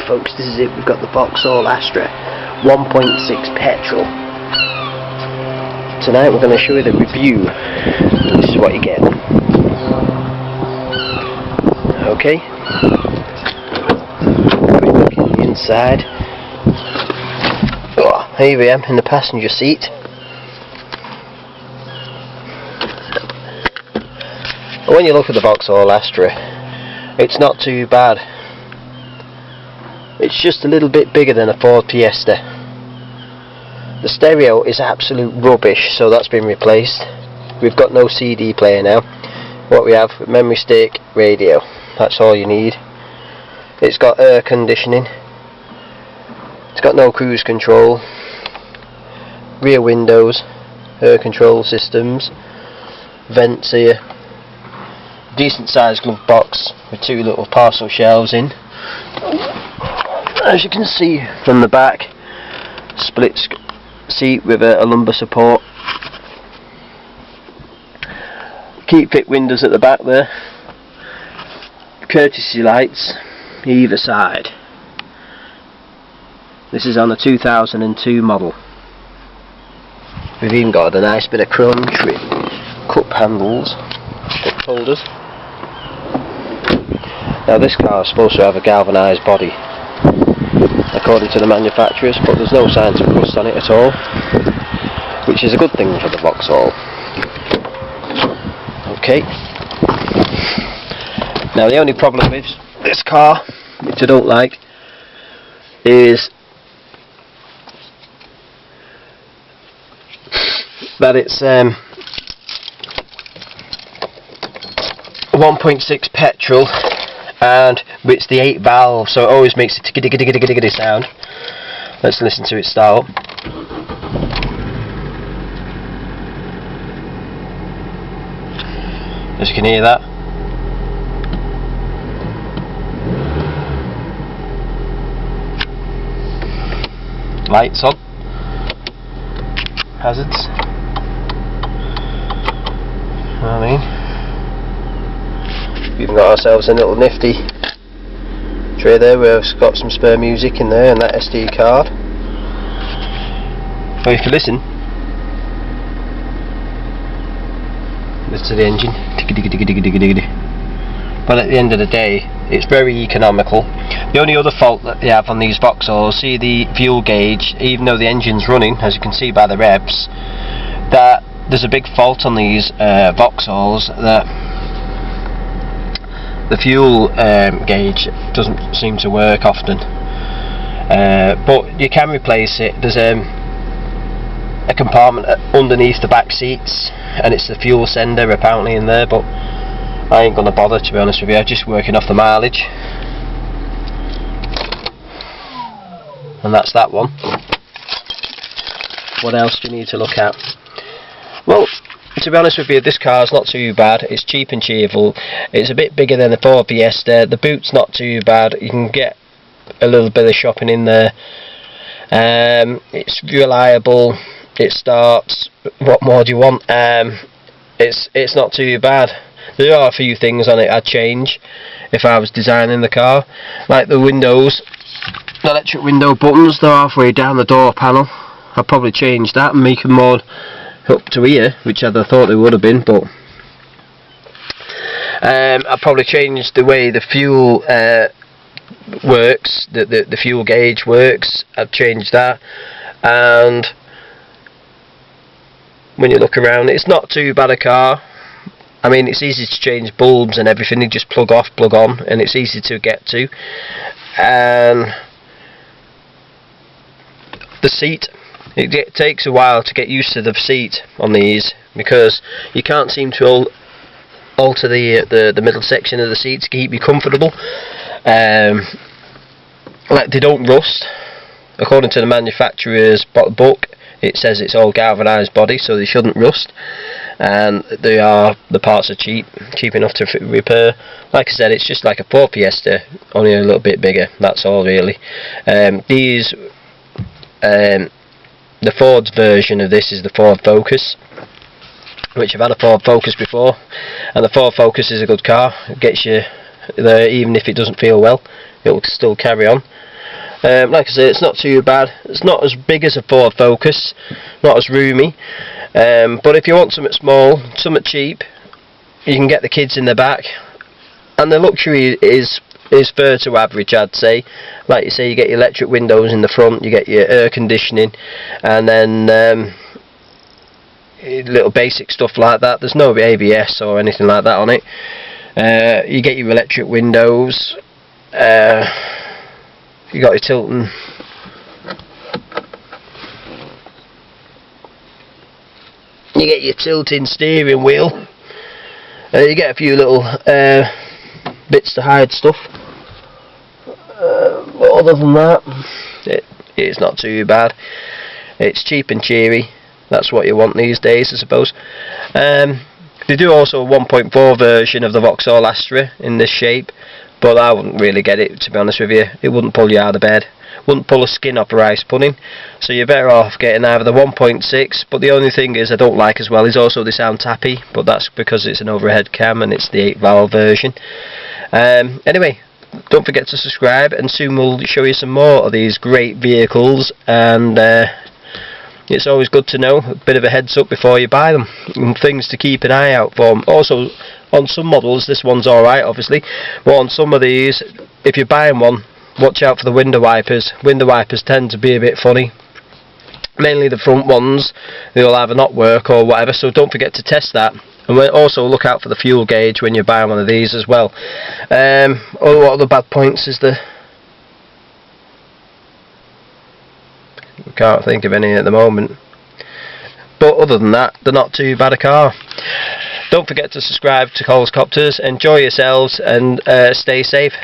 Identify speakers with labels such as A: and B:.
A: folks, this is it. We've got the Vauxhall Astra 1.6 petrol. Tonight we're going to show you the review. This is what you get. Okay. Quick look in the inside. Oh, here we am in the passenger seat. When you look at the Vauxhall Astra, it's not too bad. It's just a little bit bigger than a Ford Fiesta. The stereo is absolute rubbish, so that's been replaced. We've got no CD player now. What we have, memory stick, radio. That's all you need. It's got air conditioning. It's got no cruise control. Rear windows, air control systems, vents here. Decent sized glove box with two little parcel shelves in. As you can see from the back, split seat with a lumbar support. Keep fit windows at the back there. Courtesy lights either side. This is on a 2002 model. We've even got a nice bit of chrome trim, cup handles, cup holders. Now this car is supposed to have a galvanised body, according to the manufacturers, but there's no signs of rust on it at all, which is a good thing for the Vauxhall. Okay. Now the only problem with this car, which I don't like, is that it's 1.6 petrol, and it's the 8 valve, so it always makes a tickety sound. Let's listen to it start up. As you can hear that. Lights on. Hazards. I mean, we've even got ourselves a little nifty tray there where we've got some spare music in there and that SD card. Well, if you listen to the engine, but at the end of the day it's very economical. The only other fault that they have on these Vauxhalls, see the fuel gauge, even though the engine's running, as you can see by the revs, that there's a big fault on these Vauxhalls, that the fuel gauge doesn't seem to work often, but you can replace it. There's a compartment underneath the back seats, and it's the fuel sender apparently in there, but I ain't gonna bother, to be honest with you. I'm just working off the mileage, and that's that one. What else do you need to look at? Well, to be honest with you, this car's not too bad. It's cheap and cheerful. It's a bit bigger than the Ford Fiesta. The boot's not too bad. You can get a little bit of shopping in there. It's reliable. It starts. What more do you want? It's not too bad. There are a few things on it I'd change if I was designing the car, like the windows, the electric window buttons. They're halfway down the door panel. I'd probably change that and make them more up to here, which I'd have thought they would have been, but I'd probably change the way the fuel works, the fuel gauge works. I'd change that, and when you look around, it's not too bad a car. I mean, it's easy to change bulbs and everything. You just plug off, plug on, and it's easy to get to. And the seat, it takes a while to get used to the seat on these, because you can't seem to alter the middle section of the seat to keep you comfortable. Like, they don't rust. According to the manufacturer's book, it says it's all galvanised body, so they shouldn't rust. And the parts are cheap enough to repair. Like I said, it's just like a Ford Fiesta, only a little bit bigger. That's all really. The Ford's version of this is the Ford Focus, which I've had a Ford Focus before, and the Ford Focus is a good car. It gets you there even if it doesn't feel well. It will still carry on. Like I say, it's not too bad. It's not as big as a Ford Focus, not as roomy, but if you want something small, something cheap, you can get the kids in the back, and the luxury is fair to average, I'd say. Like you say, you get your electric windows in the front, you get your air conditioning, and then little basic stuff like that. There's no ABS or anything like that on it. You get your electric windows, you got your tilting, you get your tilting steering wheel, you get a few little bits to hide stuff, but other than that, it's not too bad. It's cheap and cheery. That's what you want these days, I suppose. They do also a 1.4 version of the Vauxhall Astra in this shape, but I wouldn't really get it, to be honest with you. It wouldn't pull you out of bed, wouldn't pull a skin off a rice pudding, so you're better off getting either the 1.6, but the only thing is I don't like as well is also the sound tappy, but that's because it's an overhead cam and it's the 8-valve version. Anyway, don't forget to subscribe, and soon we'll show you some more of these great vehicles, and it's always good to know a bit of a heads up before you buy them, and things to keep an eye out for. Also, on some models, this one's alright obviously, but on some of these, if you're buying one, watch out for the window wipers. Window wipers tend to be a bit funny, mainly the front ones. They'll either not work or whatever, so don't forget to test that. And also look out for the fuel gauge when you're buying one of these as well. What other bad points is there? Can't think of any at the moment, but other than that, they're not too bad a car. Don't forget to subscribe to Colscopters. Enjoy yourselves and stay safe.